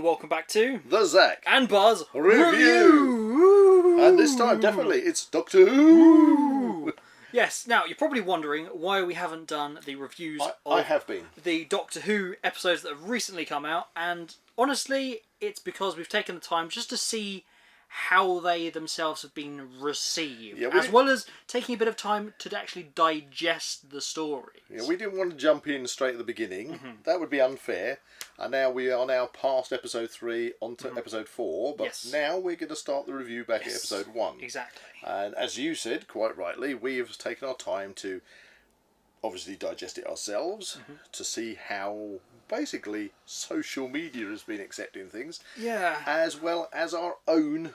welcome back to the Zak and Buzz Review. And this time, definitely, it's Doctor Who. Yes, now you're probably wondering why we haven't done the reviews I have been. The Doctor Who episodes that have recently come out, and honestly, it's because we've taken the time just to see how they themselves have been received, as well as taking a bit of time to actually digest the stories. Yeah, we didn't want to jump in straight at the beginning. That would be unfair. And now we are past episode 3 onto episode 4, but now we're going to start the review back at episode 1. Exactly. And as you said, quite rightly, we have taken our time to obviously digest it ourselves, to see how basically social media has been accepting things. Yeah. As well as our own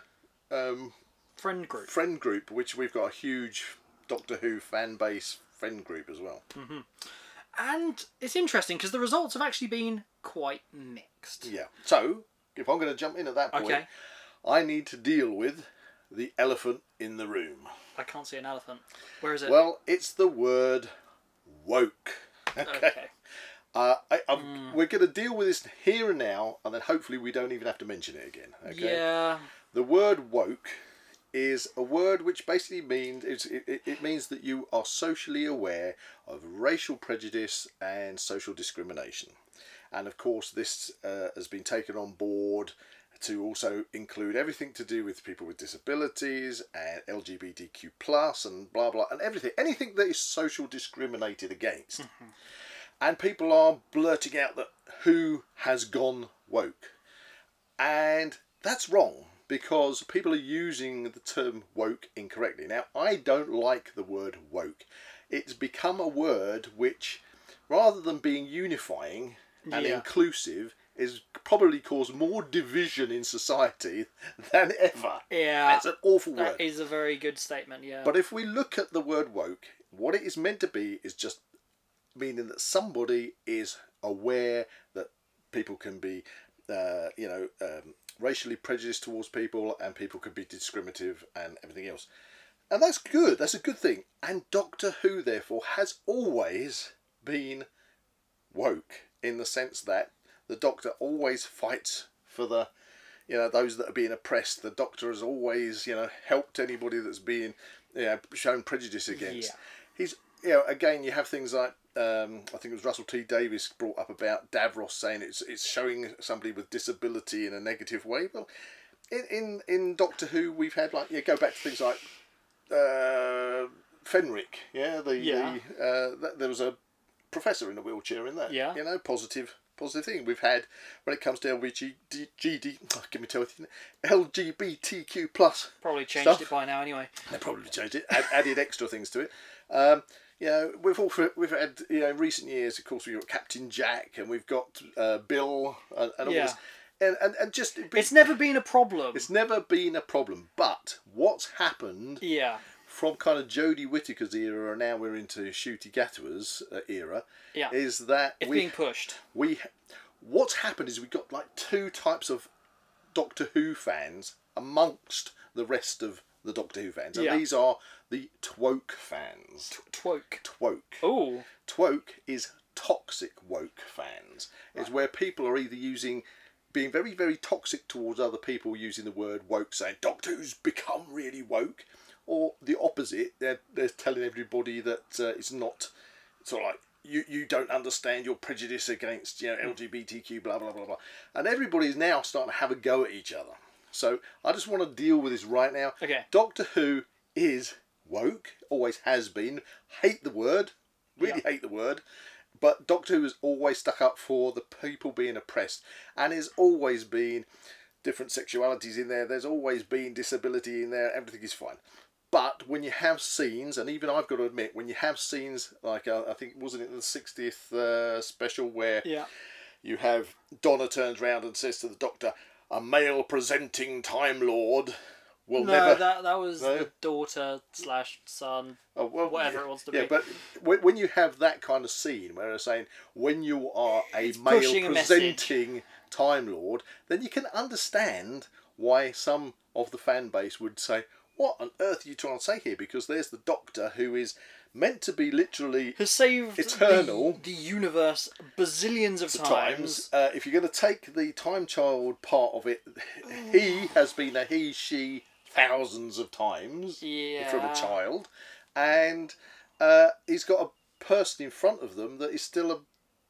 friend group, which we've got a huge Doctor Who fan base friend group as well. And it's interesting because the results have actually been quite mixed. Yeah. So, if I'm going to jump in at that point, I need to deal with the elephant in the room. I can't see an elephant. Where is it? Well, it's the word woke. Okay. We're going to deal with this here and now, and then hopefully we don't even have to mention it again. Okay? Yeah. The word woke is a word which basically means it means that you are socially aware of racial prejudice and social discrimination, and of course this has been taken on board to also include everything to do with people with disabilities and LGBTQ plus and blah blah and anything that is social discriminated against. And people are blurting out that who has gone woke, and that's wrong, because people are using the term woke incorrectly. Now, I don't like the word woke. It's become a word which, rather than being unifying and inclusive, is probably caused more division in society than ever. Yeah. That's an awful word. That is a very good statement, yeah. But if we look at the word woke, what it is meant to be is just meaning that somebody is aware that people can be, racially prejudiced towards people, and people can be discriminative and everything else. And that's good. That's a good thing. And Doctor Who, therefore, has always been woke in the sense that the Doctor always fights for the, those that are being oppressed. The Doctor has always, helped anybody that's being, shown prejudice against. Yeah. He's, again, you have things like, I think it was Russell T Davies brought up about Davros saying it's showing somebody with disability in a negative way. Well, in Doctor Who, we've had go back to things like Fenric. There was a professor in a wheelchair in that. Yeah. Positive thing. We've had when it comes to LGBTQ plus. Probably changed it by now anyway. They probably changed it. Added extra things to it. We've had in recent years, of course, we've got Captain Jack, and we've got Bill, and all this, and just it's never been a problem. It's never been a problem. But what's happened? From kind of Jodie Whittaker's era, and now we're into Ncuti Gatwa's era. Is that it's being pushed? What's happened is we've got two types of Doctor Who fans amongst the rest of the Doctor Who fans, and these are the Twoke fans. Twoke. Oh. Twoke is toxic woke fans. It's where people are either being very, very toxic towards other people, using the word woke, saying Doctor Who's become really woke, or the opposite. They're telling everybody that it's not sort of like you don't understand your prejudice against LGBTQ blah blah blah blah, and everybody is now starting to have a go at each other. So I just want to deal with this right now. Okay. Doctor Who is woke, always has been. Hate the word, hate the word. But Doctor Who has always stuck up for the people being oppressed, and has always been different sexualities in there. There's always been disability in there. Everything is fine. But when you have scenes, and even I've got to admit, when you have scenes like I think wasn't it the 60th special where you have Donna turns round and says to the Doctor, "A male presenting Time Lord will never..." that was the daughter / son, whatever it wants to be. Yeah, but when you have that kind of scene where they're saying, when you are a male presenting Time Lord, then you can understand why some of the fan base would say, what on earth are you trying to say here? Because there's the Doctor who is meant to be literally has saved eternal, the universe bazillions of times. If you're going to take the time child part of it, he has been a he, she thousands of times from a child, and he's got a person in front of them that is still a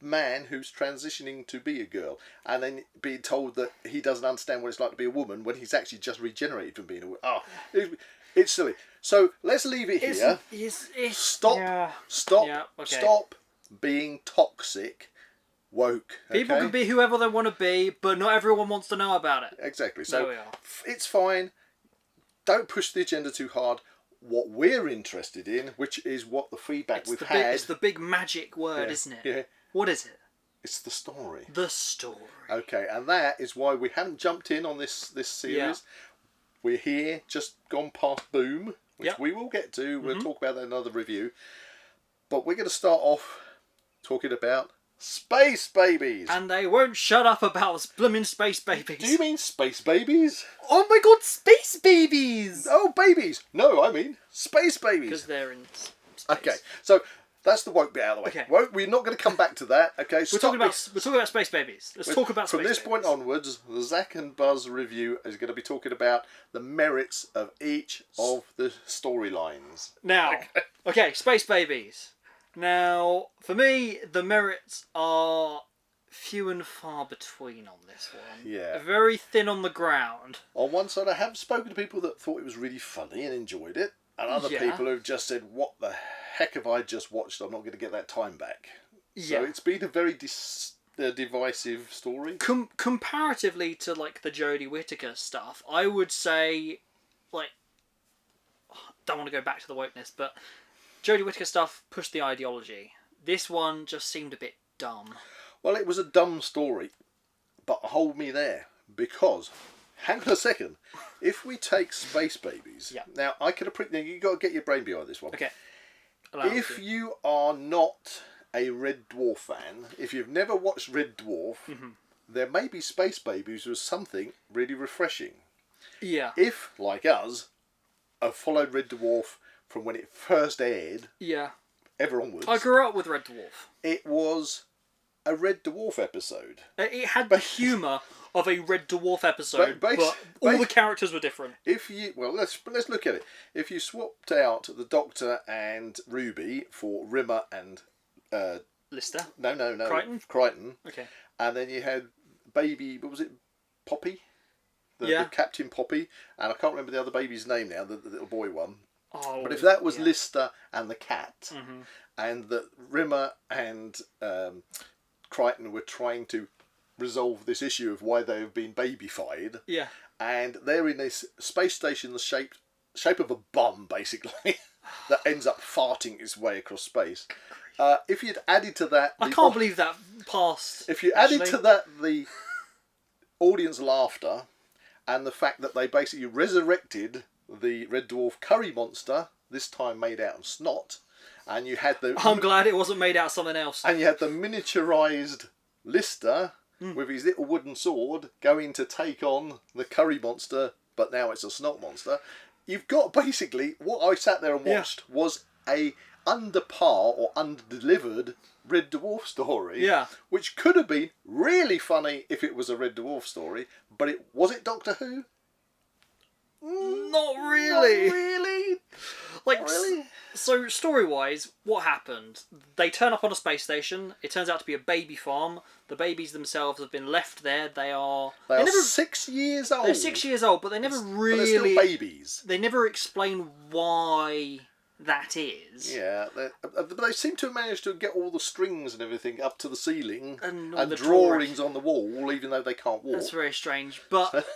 man who's transitioning to be a girl, and then being told that he doesn't understand what it's like to be a woman when he's actually just regenerated from being a woman. Oh, it's silly. So let's leave it here. Stop being toxic, woke. People can be whoever they want to be, but not everyone wants to know about it. Exactly. So it's fine. Don't push the agenda too hard. What we're interested in, which is what the feedback we've had. It's the big magic word, isn't it? Yeah. What is it? It's the story. The story. Okay, and that is why we haven't jumped in on this series. Yeah. We're here, just gone past Boom, which we will get to. We'll talk about that in another review. But we're going to start off talking about Space Babies. And they won't shut up about blooming Space Babies. Do you mean Space Babies? Oh my god, Space Babies! Oh, babies! No, I mean Space Babies. Because they're in space. Okay, so that's the woke bit out of the way. Okay. Woke, we're not going to come back to that. Okay, we're talking about Space Babies. Let's talk about Space Babies. From this point onwards, the Zak and Buzz review is going to be talking about the merits of each of the storylines. Now, okay, Space Babies. Now, for me, the merits are few and far between on this one. Yeah. Very thin on the ground. On one side, I have spoken to people that thought it was really funny and enjoyed it, and other people who've just said, what the heck have I just watched? I'm not going to get that time back. Yeah. So it's been a very divisive story. Comparatively to, like, the Jodie Whittaker stuff, I would say, like, don't want to go back to the wokeness, but Jodie Whittaker stuff pushed the ideology. This one just seemed a bit dumb. Well, it was a dumb story, but hold me there, because, hang on a second, if we take Space Babies, now I could appreciate, you've got to get your brain behind this one. Okay. If you are not a Red Dwarf fan, if you've never watched Red Dwarf, there may be Space Babies as something really refreshing. Yeah. If, like us, have followed Red Dwarf from when it first aired, ever onwards. I grew up with Red Dwarf. It was a Red Dwarf episode. It had the humour of a Red Dwarf episode, but all the characters were different. Let's look at it. If you swapped out the Doctor and Ruby for Rimmer and Lister. No. Crichton. Okay. And then you had baby. What was it? Poppy. The Captain Poppy, and I can't remember the other baby's name now. The little boy one. Oh, but if that was Lister and the cat, and that Rimmer and Crichton were trying to resolve this issue of why they have been babyfied. Yeah. And they're in this space station the shape of a bum, basically, that ends up farting its way across space. If you'd added to that... I can't believe that passed. If you added to that the audience laughter and the fact that they basically resurrected the Red Dwarf curry monster, this time made out of snot, and you had the... I'm glad it wasn't made out of something else. And you had the miniaturised Lister with his little wooden sword going to take on the curry monster, but now it's a snot monster. You've got basically, what I sat there and watched was a under par or under-delivered Red Dwarf story, which could have been really funny if it was a Red Dwarf story, but was it Doctor Who? Not really. Not really. Like, Not really. So story-wise, what happened? They turn up on a space station. It turns out to be a baby farm. The babies themselves have been left there. They're 6 years old. They're 6 years old, but they never really... But they're still babies. They never explain why that is. Yeah, but they seem to have managed to get all the strings and everything up to the ceiling and the drawings on the wall, even though they can't walk. That's very strange. But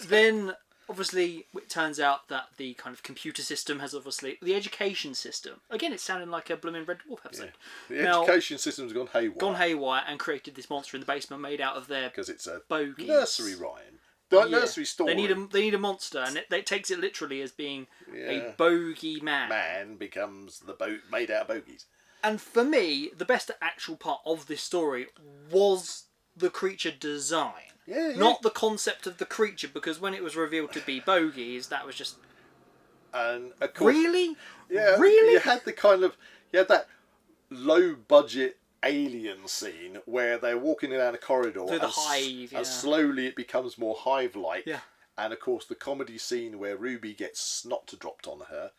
then... Obviously, it turns out that the kind of computer system has the education system. Again, it's sounding like a blooming Red Dwarf episode. Yeah. The education system's gone haywire. Gone haywire and created this monster in the basement made out of their because it's a bogies. Nursery rhyme. Nursery story. They need a monster, and it takes it literally as being a bogey man. Man becomes made out of bogies. And for me, the best actual part of this story was the creature design. Yeah. Not the concept of the creature, because when it was revealed to be bogies, that was just... And of course, really? Yeah. Really? You had the kind of... You had that low-budget alien scene where they're walking down a corridor through the hive, and slowly it becomes more hive-like. Yeah. And of course the comedy scene where Ruby gets snot dropped on her.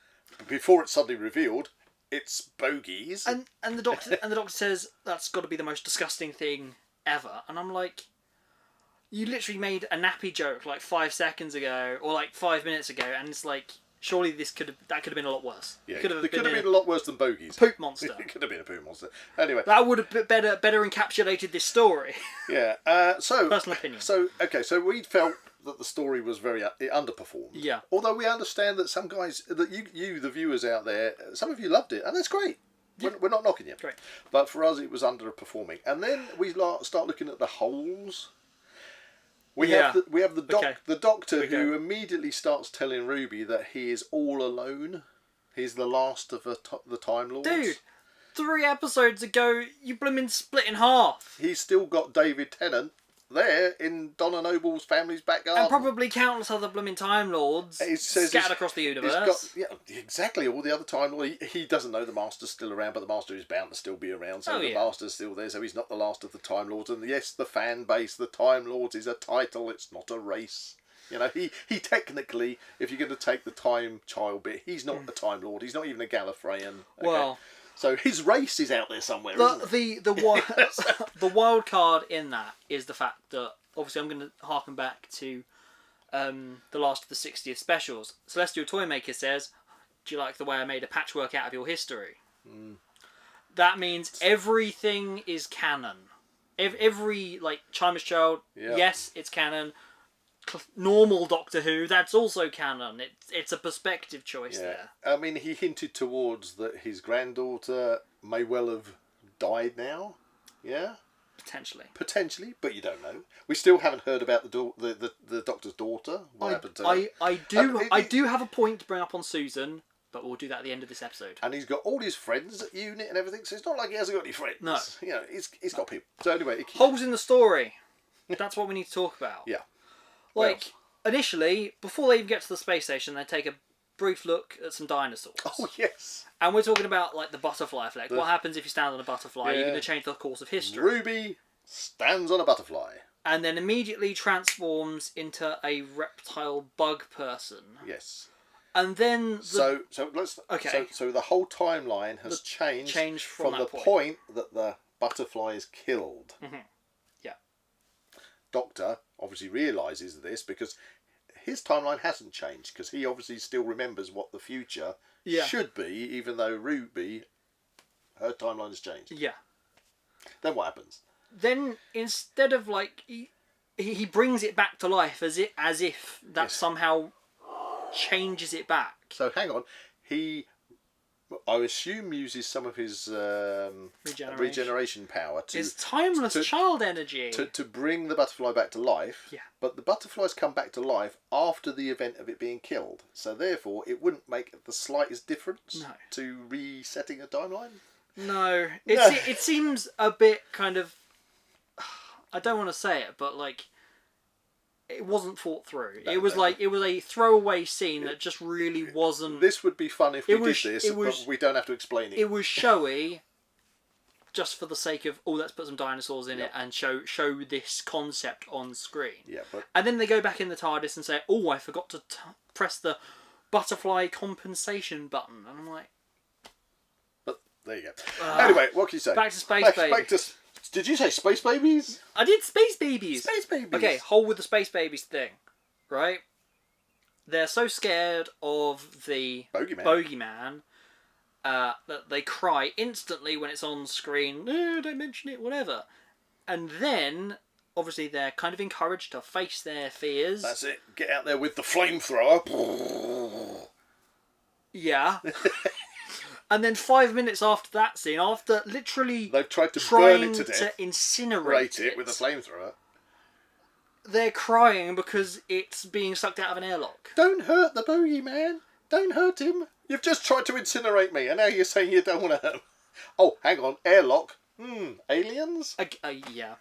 Before it's suddenly revealed, it's BaBiEs. And the doctor says that's got to be the most disgusting thing ever. And I'm like, you literally made a nappy joke like 5 seconds ago or like 5 minutes ago, and it's like, surely that could have been a lot worse. Yeah, it could have been a lot worse than BaBiEs. Poop monster. It could have been a poop monster. Anyway, that would have better encapsulated this story. Yeah. So personal opinion. So we felt that the story was very it underperformed. Yeah. Although we understand that some guys, that you the viewers out there, some of you loved it, and that's great. Yeah. We're not knocking you. Great. But for us, it was underperforming. And then we start looking at the holes. We have the doctor who immediately starts telling Ruby that he is all alone. He's the last of the Time Lords. Dude, 3 episodes ago, you blimmin' split in half. He's still got David Tennant there in Donna Noble's family's back garden. And probably countless other blooming Time Lords scattered across the universe. Exactly, all the other Time Lords. He doesn't know the Master's still around, but the Master is bound to still be around, so the Master's still there, so he's not the last of the Time Lords. And yes, the fan base, the Time Lords, is a title, it's not a race. You know, he technically, if you're going to take the Time Child bit, he's not a Time Lord, he's not even a Gallifreyan. Okay? Well... So his race is out there somewhere, isn't it? The wild card in that is the fact that, obviously I'm going to harken back to the last of the 60th specials. Celestial Toymaker says, do you like the way I made a patchwork out of your history? Mm. That means everything is canon. Every, like, Chimer's Child, yes, it's canon. Normal Doctor Who, that's also canon. It's a perspective choice there. I mean, he hinted towards that his granddaughter may well have died now. Yeah? Potentially, but you don't know. We still haven't heard about the Doctor's daughter. What happened to her? I do have a point to bring up on Susan, but we'll do that at the end of this episode. And he's got all his friends at UNIT and everything, so it's not like he hasn't got any friends. No. You know, he's got people. So anyway... Holes in the story. That's what we need to talk about. Yeah. Like, initially, before they even get to the space station, they take a brief look at some dinosaurs. Oh, yes. And we're talking about, like, the butterfly effect. What happens if you stand on a butterfly? You're going to change the course of history. Ruby stands on a butterfly. And then immediately transforms into a reptile bug person. Yes. And then... So the whole timeline has changed from the point that the butterfly is killed. Mm-hmm. Yeah. Doctor obviously realises this because his timeline hasn't changed, because he obviously still remembers what the future should be, even though Ruby, her timeline has changed. Yeah. Then what happens? Then instead of like he brings it back to life as if that somehow changes it back. So hang on, I assume uses some of his regeneration power to... His timeless child energy. To bring the butterfly back to life. Yeah. But the butterflies come back to life after the event of it being killed. So therefore, it wouldn't make the slightest difference to resetting a timeline? No. It seems a bit kind of... I don't want to say it, but like... It wasn't thought through. It was a throwaway scene that just really wasn't... This would be fun if we did this, but we don't have to explain it. It was showy, just for the sake of, let's put some dinosaurs in it and show this concept on screen. Yeah, but... And then they go back in the TARDIS and say, I forgot to press the butterfly compensation button. And I'm like... But there you go. Anyway, what can you say? Back to Space Babies. Did you say Space Babies? I did Space Babies. Space Babies. Okay, whole with the Space Babies thing, right? They're so scared of the bogeyman that they cry instantly when it's on screen. No, don't mention it, whatever. And then, obviously, they're kind of encouraged to face their fears. That's it. Get out there with the flamethrower. Yeah. And then 5 minutes after that scene, after literally they've tried to burn it to death, to incinerate it with a flamethrower, they're crying because it's being sucked out of an airlock. Don't hurt the bogeyman. Don't hurt him. You've just tried to incinerate me, and now you're saying you don't want to hurt him. Oh, hang on. Airlock. Aliens? Yeah.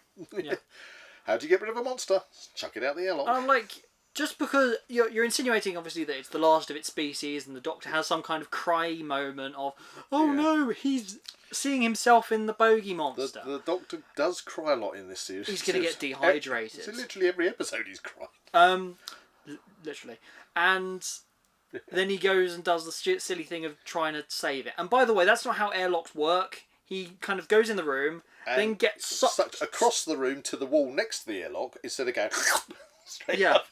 How do you get rid of a monster? Chuck it out the airlock. I'm like, just because you're insinuating, obviously, that it's the last of its species, and the Doctor has some kind of cry moment of, oh no, he's seeing himself in the bogey monster. The Doctor does cry a lot in this series. He's going to get dehydrated. So literally every episode he's crying. Literally. And then he goes and does the silly thing of trying to save it. And by the way, that's not how airlocks work. He kind of goes in the room, and then gets sucked across the room to the wall next to the airlock instead of going straight up.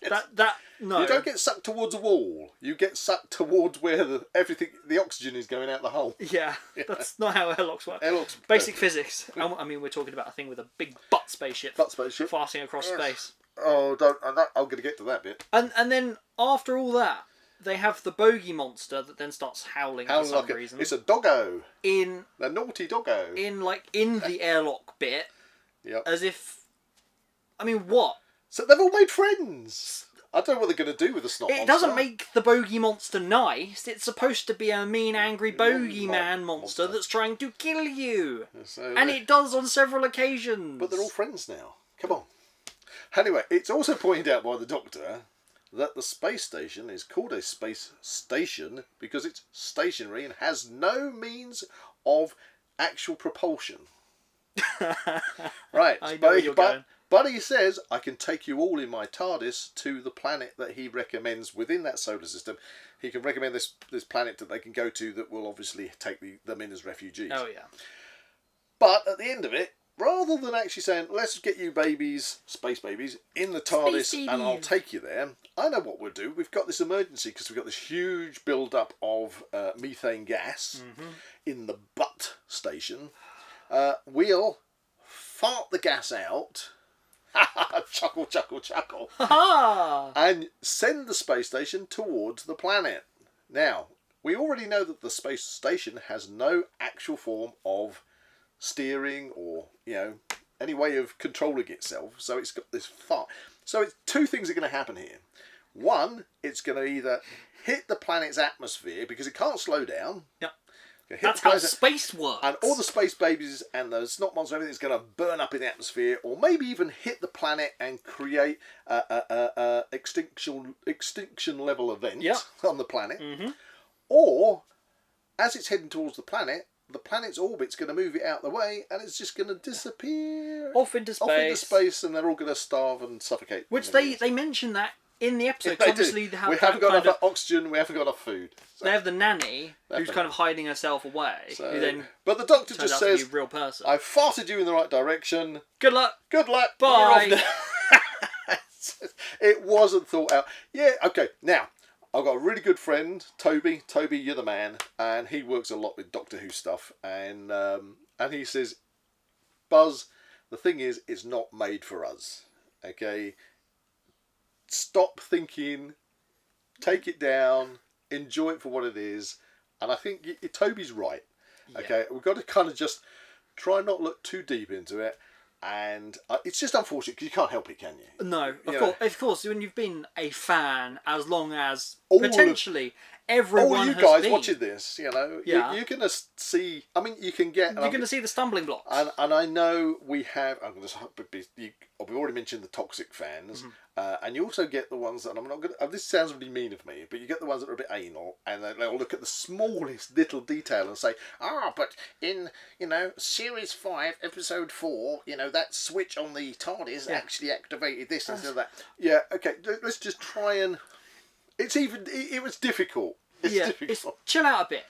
No. You don't get sucked towards a wall. You get sucked towards where the oxygen is going out the hole. Yeah, that's not how airlocks work. Basic physics. I mean, we're talking about a thing with a big butt spaceship. Farting across space. Oh, I'm going to get to that bit. And then after all that, they have the bogey monster that then starts howling for some reason. It's a doggo. A naughty doggo. In the airlock bit. Yep. As if... I mean, what? So they've all made friends. I don't know what they're going to do with the snot monster. It doesn't make the bogey monster nice. It's supposed to be a mean, angry bogeyman monster that's trying to kill you. And it does on several occasions. But they're all friends now. Come on. Anyway, it's also pointed out by the Doctor that the space station is called a space station because it's stationary and has no means of actual propulsion. Right. I know where you're going. But he says, I can take you all in my TARDIS to the planet that he recommends within that solar system. He can recommend this planet that they can go to that will obviously take them in as refugees. Oh, yeah. But at the end of it, rather than actually saying, let's get you babies, space babies, in the TARDIS and I'll take you there, I know what we'll do. We've got this emergency because we've got this huge build-up of methane gas in the butt station. We'll fart the gas out... chuckle, chuckle, chuckle. And send the space station towards the planet. Now, we already know that the space station has no actual form of steering or, any way of controlling itself. So it's got this fart. So two things are going to happen here. One, it's going to either hit the planet's atmosphere because it can't slow down. Yep. That's how space works. And all the space babies and the snot monster and everything is going to burn up in the atmosphere, or maybe even hit the planet and create a extinction level event on the planet. Or, as it's heading towards the planet's orbit's going to move it out the way, and it's just going to disappear off into space, and they're all going to starve and suffocate. Which they mention that in the episode. Yeah, obviously, we haven't got enough oxygen. We haven't got enough food. So. They have the nanny who's kind of hiding herself away. So, who then but the Doctor just says, to be a real person. "I farted you in the right direction. Good luck. Good luck. Bye." It wasn't thought out. Yeah. Okay. Now I've got a really good friend, Toby. Toby, you're the man, and he works a lot with Doctor Who stuff. And he says, Buzz, the thing is, it's not made for us. Okay. Stop thinking, take it down, enjoy it for what it is. And I think Toby's right. Okay, we've got to kind of just try not look too deep into it. And it's just unfortunate because you can't help it, can you? No, of course. When you've been a fan as long as potentially everyone all you has guys been. watching this, you're going to see. I mean, you can get. You're going to see the stumbling blocks. And I know we have. We've already mentioned the toxic fans, and you also get the ones that I'm not going to. This sounds really mean of me, but you get the ones that are a bit anal, and they'll look at the smallest little detail and say, but in series 5, episode 4, that switch on the TARDIS actually activated this instead of that. Yeah, okay. Let's just try and. It was difficult. Chill out a bit.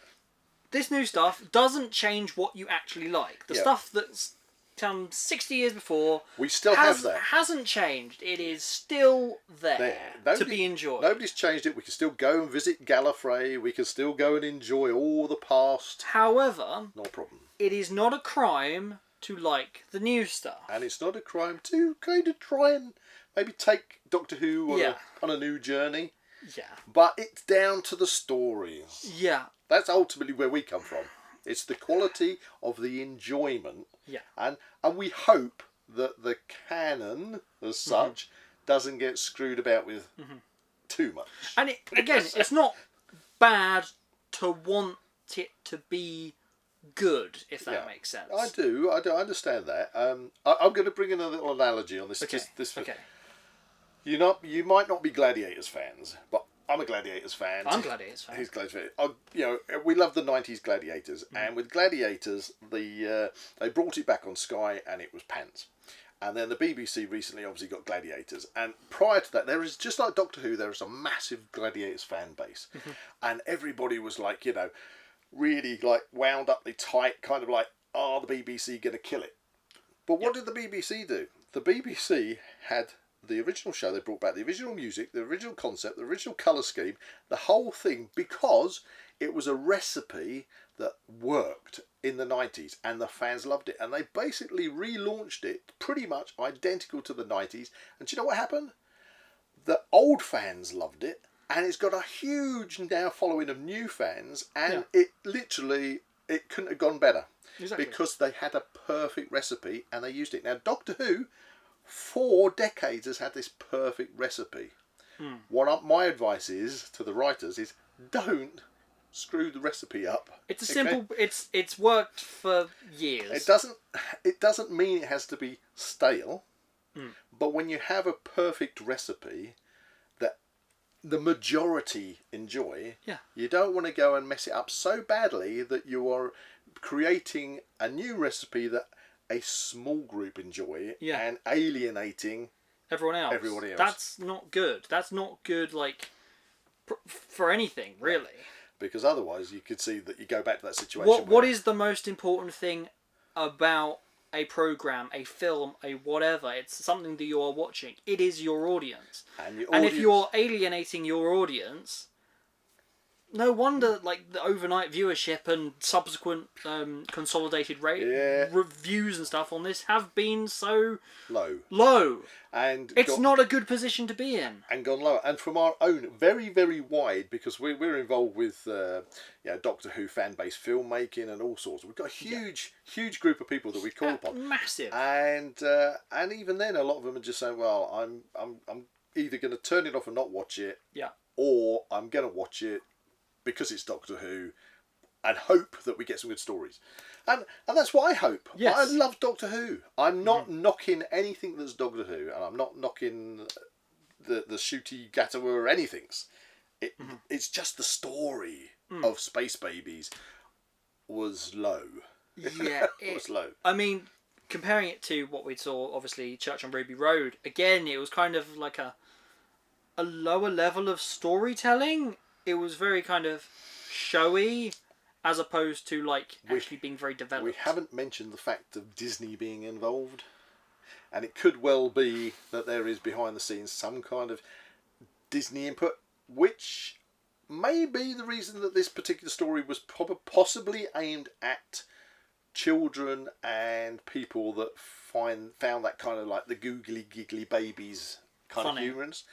This new stuff doesn't change what you actually like. The stuff that's come 60 years before we still have that. Hasn't changed. It is still there to be enjoyed. Nobody's changed it. We can still go and visit Gallifrey. We can still go and enjoy all the past. However, no problem. It is not a crime to like the new stuff. And it's not a crime to kind of try and maybe take Doctor Who on a new journey. Yeah. But it's down to the stories. Yeah. That's ultimately where we come from. It's the quality of the enjoyment. Yeah. And we hope that the canon, as such, doesn't get screwed about with too much. And it's not bad to want it to be good, if that makes sense. I do understand that. I'm going to bring in a little analogy on this. Okay. Okay. You might not be Gladiators fans, but I'm a Gladiators fan. I'm a Gladiators fan. He's Gladiators fan. We love the 90s Gladiators, and with Gladiators, they brought it back on Sky, and it was pants. And then the BBC recently obviously got Gladiators, and prior to that, there is, just like Doctor Who, there is a massive Gladiators fan base, and everybody was like, really like wound up the tight, kind of like, are the BBC going to kill it? But what did the BBC do? The BBC had the original show. They brought back the original music, the original concept, the original colour scheme, the whole thing, because it was a recipe that worked in the 90s and the fans loved it. And they basically relaunched it pretty much identical to the 90s. And do you know what happened? The old fans loved it, and it's got a huge now following of new fans, and it couldn't have gone better. Exactly. Because they had a perfect recipe and they used it. Now, Doctor Who, 4 decades, has had this perfect recipe. My advice is to the writers is don't screw the recipe up. It's a simple. It's worked for years. It doesn't mean it has to be stale, but when you have a perfect recipe that the majority enjoy, you don't want to go and mess it up so badly that you are creating a new recipe that a small group enjoy and alienating everyone else. That's not good. That's not good, like, for anything, really. Because otherwise you could see that you go back to that situation. What is the most important thing about a program, a film, a whatever? It's something that you are watching. It is your audience. And if you're alienating your audience, no wonder, like, the overnight viewership and subsequent consolidated reviews and stuff on this have been so low. And it's not a good position to be in. And gone lower. And from our own very, very wide, because we're involved with Doctor Who fan base filmmaking and all sorts. We've got a huge group of people that we call upon. Massive. And even then, a lot of them are just saying, well, I'm either going to turn it off and not watch it, or I'm going to watch it because it's Doctor Who, and hope that we get some good stories. And that's what I hope. Yes. I love Doctor Who. I'm not knocking anything that's Doctor Who, and I'm not knocking the shooty gatwa or anything. It's just the story of Space Babies was low. Yeah. It was low. I mean, comparing it to what we saw, obviously, Church on Ruby Road, again, it was kind of like a lower level of storytelling. It was very kind of showy, as opposed to, like, actually being very developed. We haven't mentioned the fact of Disney being involved, and it could well be that there is behind the scenes some kind of Disney input, which may be the reason that this particular story was possibly aimed at children and people that found that kind of like the googly giggly babies kind of humorous.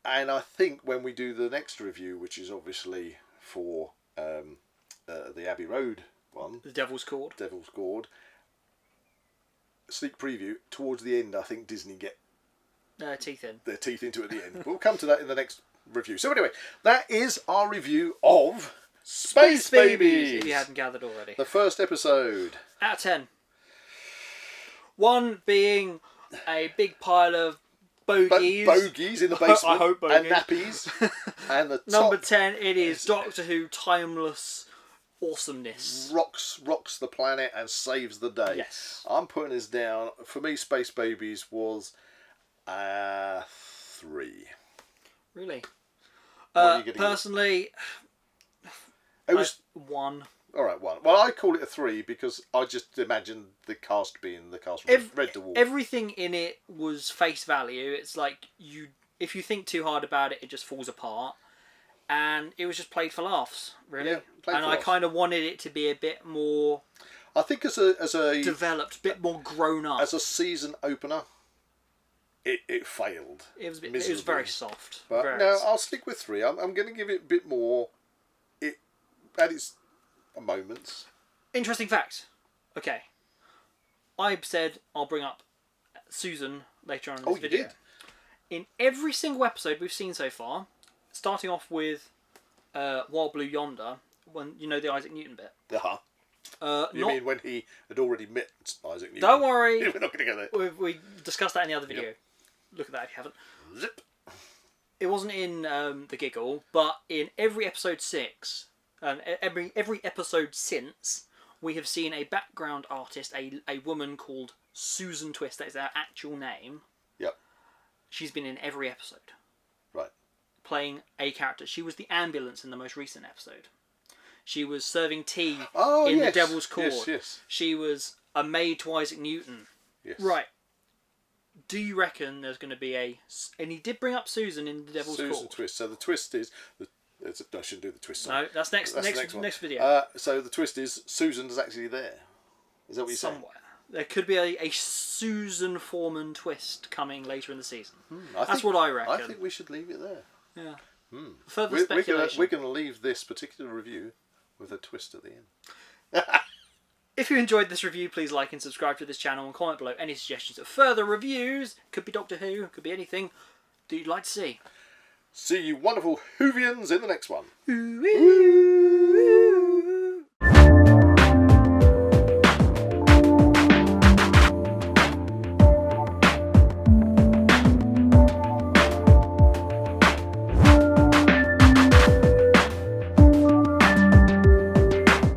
And I think when we do the next review, which is obviously for the Abbey Road one, The Devil's Cord, sneak preview, towards the end, I think Disney get their teeth into it at the end. We'll come to that in the next review. So anyway, that is our review of Space Babies, if you hadn't gathered already. The first episode. Out of 10. 1 being a big pile of bogies. Bogies in the basement. I hope bogies. And nappies. And the Number 10, it is Doctor Who timeless awesomeness. Rocks the planet and saves the day. Yes. I'm putting this down. For me, Space Babies was 3. Really? What are you gonna personally, it was 1. All right, 1. Well, I call it a 3 because I just imagined the cast being the cast from Red Dwarf. Everything in it was face value. It's like if you think too hard about it, it just falls apart. And it was just played for laughs, really. Yeah, I kind of wanted it to be a bit more. I think as a developed, a bit more grown up. As a season opener, it failed. It was very soft. But no, I'll stick with 3. I'm going to give it a bit more. It at its moments. Interesting fact. Okay, I said I'll bring up Susan later on in this video. You did? In every single episode we've seen so far, starting off with Wild Blue Yonder, when you know the Isaac Newton bit. You mean when he had already met Isaac Newton? Don't worry. We're not going to go there. We discussed that in the other video. Yep. look at that if you haven't. Zip. It wasn't in The Giggle, but in every episode 6, and every episode since, we have seen a background artist, a woman called Susan Twist. That is her actual name. Yep. She's been in every episode. Right. Playing a character. She was the ambulance in the most recent episode. She was serving tea in the Devil's Court. Yes. She was a maid to Isaac Newton. Yes. Right. Do you reckon there's going to be and he did bring up Susan in the Devil's Court. Susan Twist. So the twist is... I shouldn't do the twist song. No, that's next video. So the twist is Susan's actually there. Is that what you're saying? Somewhere. There could be a Susan Foreman twist coming later in the season. That's what I reckon. I think we should leave it there. Yeah. Further speculation. We're going to leave this particular review with a twist at the end. If you enjoyed this review, please like and subscribe to this channel and comment below any suggestions of further reviews. Could be Doctor Who, could be anything that you'd like to see. See you wonderful Whovians in the next one. Who-wee.